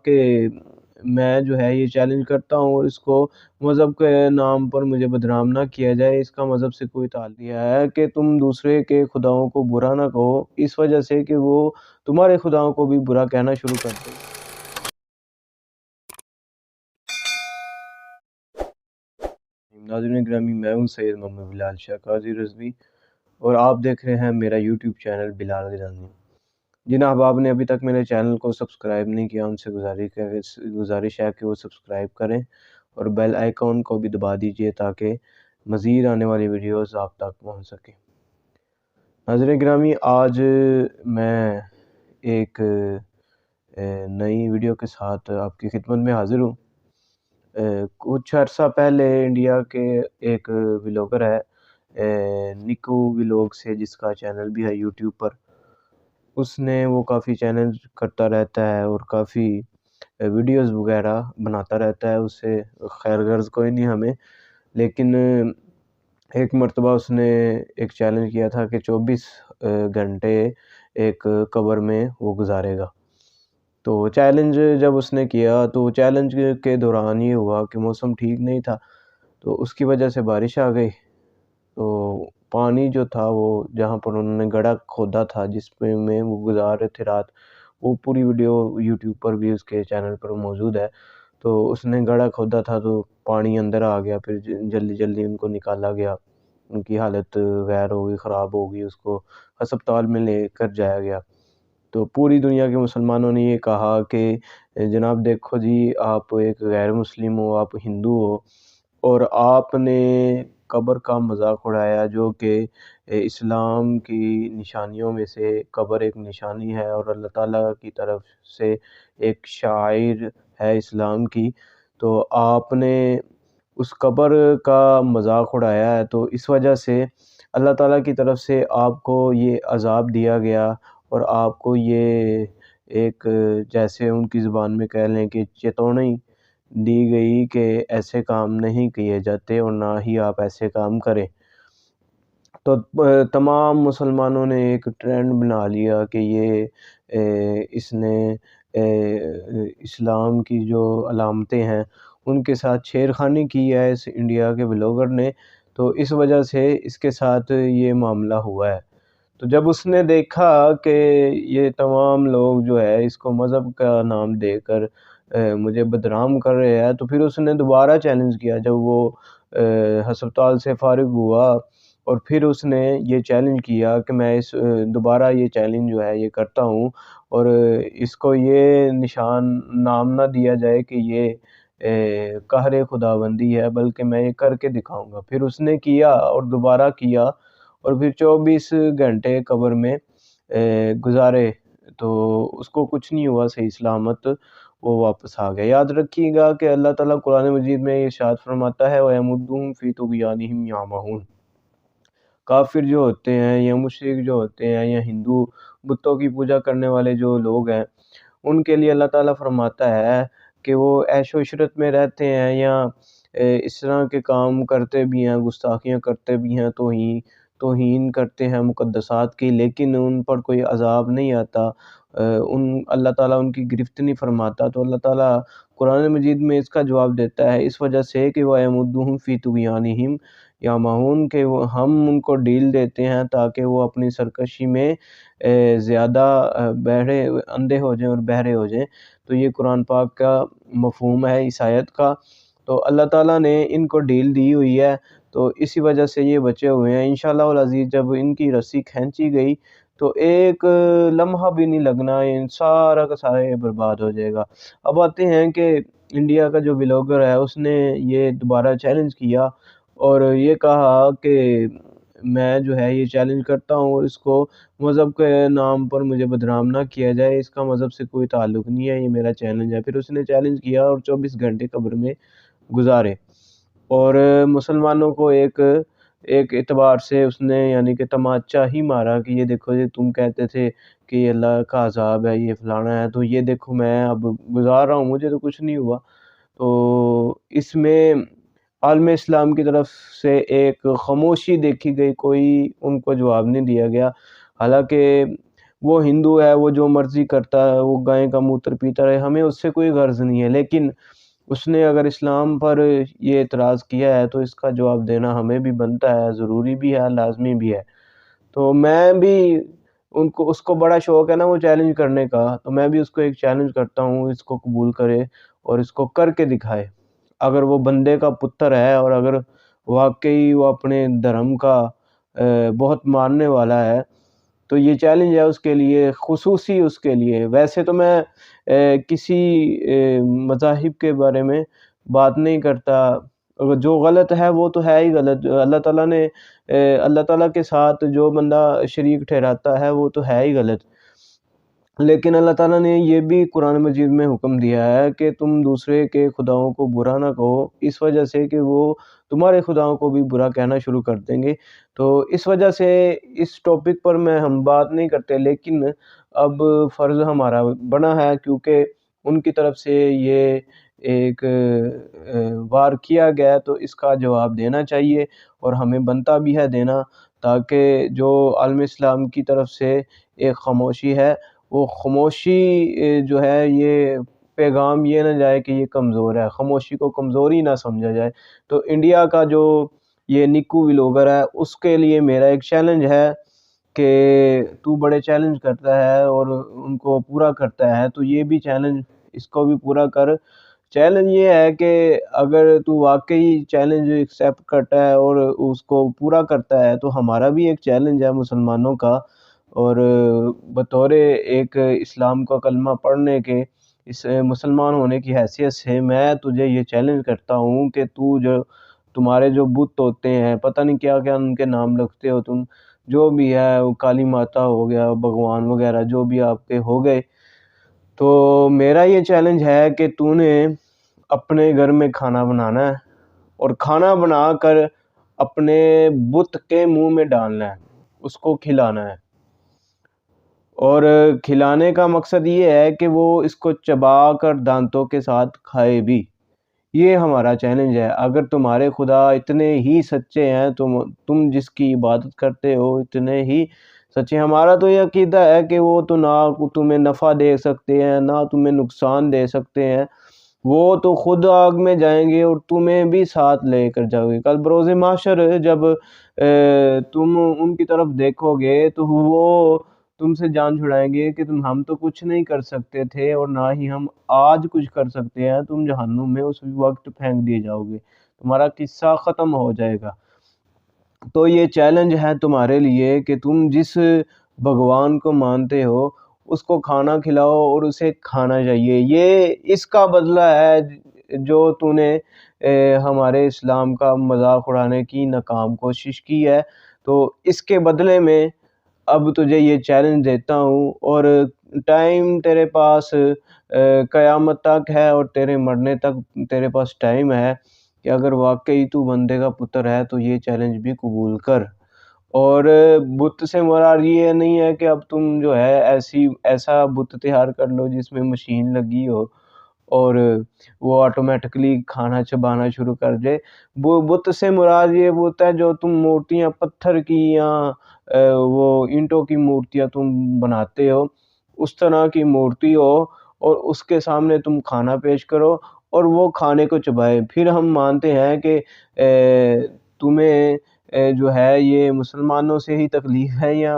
کہ میں جو ہے یہ چیلنج کرتا ہوں اور اس کو مذہب کے نام پر مجھے بدنام نہ کیا جائے، اس کا مذہب سے کوئی تعلق نہیں ہے کہ تم دوسرے کے خداؤں کو برا نہ کہو اس وجہ سے کہ وہ تمہارے خداؤں کو بھی برا کہنا شروع کر دیں۔ ناظرین گرامی، میں ہوں سید محمد بلال شاہ قاضی رضوی اور آپ دیکھ رہے ہیں میرا یوٹیوب چینل بلال غزنوی۔ جن احباب نے ابھی تک میرے چینل کو سبسکرائب نہیں کیا ان سے گزارش ہے کہ وہ سبسکرائب کریں اور بیل آئیکن کو بھی دبا دیجئے تاکہ مزید آنے والی ویڈیوز آپ تک پہنچ سکیں۔ ناظرین گرامی، آج میں ایک نئی ویڈیو کے ساتھ آپ کی خدمت میں حاضر ہوں۔ کچھ عرصہ پہلے انڈیا کے ایک ولاگر ہے نکو ولاگ سے، جس کا چینل بھی ہے یوٹیوب پر، اس نے وہ کافی چیلنج کرتا رہتا ہے اور کافی ویڈیوز وغیرہ بناتا رہتا ہے، اس سے خیر غرض کوئی نہیں ہمیں، لیکن ایک مرتبہ اس نے ایک چیلنج کیا تھا کہ 24 گھنٹے ایک قبر میں وہ گزارے گا۔ تو چیلنج جب اس نے کیا تو چیلنج کے دوران یہ ہوا کہ موسم ٹھیک نہیں تھا، تو اس کی وجہ سے بارش آ گئی، تو پانی جو تھا وہ جہاں پر انہوں نے گڑھا کھودا تھا جس میں وہ گزار رہے تھے رات، وہ پوری ویڈیو یوٹیوب پر بھی اس کے چینل پر موجود ہے۔ تو اس نے گڑھا کھودا تھا تو پانی اندر آ گیا، پھر جلدی جلدی ان کو نکالا گیا، ان کی حالت غیر ہو گئی، خراب ہو گئی، اس کو ہسپتال میں لے کر جایا گیا۔ تو پوری دنیا کے مسلمانوں نے یہ کہا کہ جناب دیکھو جی، آپ ایک غیر مسلم ہو، آپ ہندو ہو، اور آپ نے قبر کا مذاق اڑایا، جو کہ اسلام کی نشانیوں میں سے قبر ایک نشانی ہے اور اللہ تعالیٰ کی طرف سے ایک شاعر ہے اسلام کی، تو آپ نے اس قبر کا مذاق اڑایا ہے، تو اس وجہ سے اللہ تعالیٰ کی طرف سے آپ کو یہ عذاب دیا گیا اور آپ کو یہ ایک جیسے ان کی زبان میں کہہ لیں کہ چیتونی دی گئی کہ ایسے کام نہیں کیے جاتے اور نہ ہی آپ ایسے کام کریں۔ تو تمام مسلمانوں نے ایک ٹرینڈ بنا لیا کہ یہ اس نے اسلام کی جو علامتیں ہیں ان کے ساتھ چھیڑخانی کی ہے اس انڈیا کے بلاگر نے، تو اس وجہ سے اس کے ساتھ یہ معاملہ ہوا ہے۔ تو جب اس نے دیکھا کہ یہ تمام لوگ جو ہے اس کو مذہب کا نام دے کر مجھے بدنام کر رہے ہیں، تو پھر اس نے دوبارہ چیلنج کیا جب وہ ہسپتال سے فارغ ہوا، اور پھر اس نے یہ چیلنج کیا کہ میں دوبارہ یہ چیلنج جو ہے یہ کرتا ہوں اور اس کو یہ نشان نام نہ دیا جائے کہ یہ قہر خداوندی ہے، بلکہ میں یہ کر کے دکھاؤں گا۔ پھر اس نے کیا اور دوبارہ کیا اور پھر 24 گھنٹے قبر میں گزارے، تو اس کو کچھ نہیں ہوا، صحیح سلامت وہ واپس آ گیا۔ یاد رکھیے گا کہ اللہ تعالیٰ قرآن مجید میں ارشاد فرماتا ہے وَيَمُدُّهُمْ فِي طُغْيَانِهِمْ يَعْمَهُونَ۔ کافر جو ہوتے ہیں یا مشرک جو ہوتے ہیں یا ہندو بتوں کی پوجا کرنے والے جو لوگ ہیں، ان کے لیے اللہ تعالیٰ فرماتا ہے کہ وہ عیش و عشرت میں رہتے ہیں یا اس طرح کے کام کرتے بھی ہیں، گستاخیاں کرتے بھی ہیں، توہین کرتے ہیں مقدسات کی، لیکن ان پر کوئی عذاب نہیں آتا، اللہ تعالیٰ ان کی گرفت نہیں فرماتا۔ تو اللہ تعالیٰ قرآن مجید میں اس کا جواب دیتا ہے اس وجہ سے کہ وَيَمُدُّهُمْ فِي طُغْيَانِهِمْ يَعْمَهُونَ، کہ ہم ان کو ڈیل دیتے ہیں تاکہ وہ اپنی سرکشی میں زیادہ بہرے اندھے ہو جائیں اور بہرے ہو جائیں۔ تو یہ قرآن پاک کا مفہوم ہے اس آیت کا، تو اللہ تعالیٰ نے ان کو ڈیل دی ہوئی ہے، تو اسی وجہ سے یہ بچے ہوئے ہیں۔ انشاءاللہ العزیز جب ان کی رسی کھینچی گئی تو ایک لمحہ بھی نہیں لگنا، ان سارا کا سارا یہ برباد ہو جائے گا۔ اب آتے ہیں کہ انڈیا کا جو بلاگر ہے اس نے یہ دوبارہ چیلنج کیا اور یہ کہا کہ میں جو ہے یہ چیلنج کرتا ہوں اور اس کو مذہب کے نام پر مجھے بدنام نہ کیا جائے، اس کا مذہب سے کوئی تعلق نہیں ہے، یہ میرا چیلنج ہے۔ پھر اس نے چیلنج کیا اور 24 گھنٹے قبر میں گزارے، اور مسلمانوں کو ایک اعتبار سے اس نے یعنی کہ تماچا ہی مارا کہ یہ دیکھو یہ تم کہتے تھے کہ یہ اللہ کا عذاب ہے، یہ فلانا ہے، تو یہ دیکھو میں اب گزار رہا ہوں، مجھے تو کچھ نہیں ہوا۔ تو اس میں عالم اسلام کی طرف سے ایک خاموشی دیکھی گئی، کوئی ان کو جواب نہیں دیا گیا، حالانکہ وہ ہندو ہے، وہ جو مرضی کرتا ہے، وہ گائے کا موتر پیتا رہے، ہمیں اس سے کوئی غرض نہیں ہے، لیکن اس نے اگر اسلام پر یہ اعتراض کیا ہے تو اس کا جواب دینا ہمیں بھی بنتا ہے، ضروری بھی ہے، لازمی بھی ہے۔ تو میں بھی اس کو بڑا شوق ہے نا وہ چیلنج کرنے کا، تو میں بھی اس کو ایک چیلنج کرتا ہوں، اس کو قبول کرے اور اس کو کر کے دکھائے۔ اگر وہ بندے کا پتر ہے اور اگر واقعی وہ اپنے دھرم کا بہت ماننے والا ہے تو یہ چیلنج ہے اس کے لیے، خصوصی اس کے لیے۔ ویسے تو میں کسی مذاہب کے بارے میں بات نہیں کرتا، جو غلط ہے وہ تو ہے ہی غلط۔ اللہ تعالیٰ کے ساتھ جو بندہ شریک ٹھہراتا ہے وہ تو ہے ہی غلط، لیکن اللہ تعالیٰ نے یہ بھی قرآن مجید میں حکم دیا ہے کہ تم دوسرے کے خداؤں کو برا نہ کہو، اس وجہ سے کہ وہ تمہارے خداؤں کو بھی برا کہنا شروع کر دیں گے۔ تو اس وجہ سے اس ٹاپک پر ہم بات نہیں کرتے، لیکن اب فرض ہمارا بنا ہے کیونکہ ان کی طرف سے یہ ایک وار کیا گیا تو اس کا جواب دینا چاہیے، اور ہمیں بنتا بھی ہے دینا، تاکہ جو عالم اسلام کی طرف سے ایک خاموشی ہے، وہ خاموشی جو ہے یہ پیغام یہ نہ جائے کہ یہ کمزور ہے، خاموشی کو کمزوری نہ سمجھا جائے۔ تو انڈیا کا جو یہ نکو ولاگر ہے اس کے لیے میرا ایک چیلنج ہے کہ تو بڑے چیلنج کرتا ہے اور ان کو پورا کرتا ہے، تو یہ بھی چیلنج اس کو بھی پورا کر۔ چیلنج یہ ہے کہ اگر تو واقعی چیلنج ایکسیپٹ کرتا ہے اور اس کو پورا کرتا ہے تو ہمارا بھی ایک چیلنج ہے مسلمانوں کا، اور بطور ایک اسلام کا کلمہ پڑھنے کے، اس مسلمان ہونے کی حیثیت سے میں تجھے یہ چیلنج کرتا ہوں کہ تو جو تمہارے جو بت ہوتے ہیں، پتہ نہیں کیا کیا ان کے نام رکھتے ہو تم، جو بھی ہے، وہ کالی ماتا ہو گیا، بھگوان وغیرہ جو بھی آپ کے ہو گئے، تو میرا یہ چیلنج ہے کہ تو نے اپنے گھر میں کھانا بنانا ہے اور کھانا بنا کر اپنے بت کے منہ میں ڈالنا ہے، اس کو کھلانا ہے، اور کھلانے کا مقصد یہ ہے کہ وہ اس کو چبا کر دانتوں کے ساتھ کھائے بھی۔ یہ ہمارا چیلنج ہے۔ اگر تمہارے خدا اتنے ہی سچے ہیں، تم جس کی عبادت کرتے ہو اتنے ہی سچے، ہمارا تو یہ عقیدہ ہے کہ وہ تو نہ تمہیں نفع دے سکتے ہیں نہ تمہیں نقصان دے سکتے ہیں، وہ تو خود آگ میں جائیں گے اور تمہیں بھی ساتھ لے کر جاؤ گے۔ کل بروز محشر جب تم ان کی طرف دیکھو گے تو وہ تم سے جان چھڑائیں گے کہ ہم تو کچھ نہیں کر سکتے تھے اور نہ ہی ہم آج کچھ کر سکتے ہیں، تم جہنم میں اس وقت پھینک دیے جاؤ گے، تمہارا قصہ ختم ہو جائے گا۔ تو یہ چیلنج ہے تمہارے لیے کہ تم جس بھگوان کو مانتے ہو اس کو کھانا کھلاؤ اور اسے کھانا چاہیے۔ یہ اس کا بدلہ ہے جو تو نے ہمارے اسلام کا مذاق اڑانے کی ناکام کوشش کی ہے، تو اس کے بدلے میں اب تجھے یہ چیلنج دیتا ہوں، اور ٹائم تیرے پاس قیامت تک ہے اور تیرے مرنے تک تیرے پاس ٹائم ہے کہ اگر واقعی تو بندے کا پتر ہے تو یہ چیلنج بھی قبول کر۔ اور بت سے مراد یہ نہیں ہے کہ اب تم جو ہے ایسا بت تیار کر لو جس میں مشین لگی ہو اور وہ آٹومیٹکلی کھانا چبانا شروع کر دے۔ بت سے مراد یہ بت ہے جو تم مورتیاں پتھر کی یا وہ اینٹوں کی مورتیاں تم بناتے ہو، اس طرح کی مورتی ہو اور اس کے سامنے تم کھانا پیش کرو اور وہ کھانے کو چبائے۔ پھر ہم مانتے ہیں کہ تمہیں جو ہے یہ مسلمانوں سے ہی تکلیف ہے یا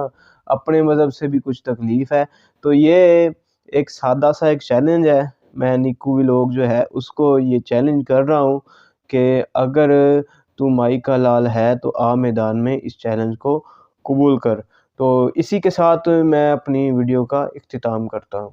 اپنے مذہب سے بھی کچھ تکلیف ہے۔ تو یہ ایک سادہ سا ایک چیلنج ہے، میں نکو ولاگ جو ہے اس کو یہ چیلنج کر رہا ہوں کہ اگر تو مائی کا لال ہے تو آ میدان میں اس چیلنج کو قبول کر۔ تو اسی کے ساتھ میں اپنی ویڈیو کا اختتام کرتا ہوں۔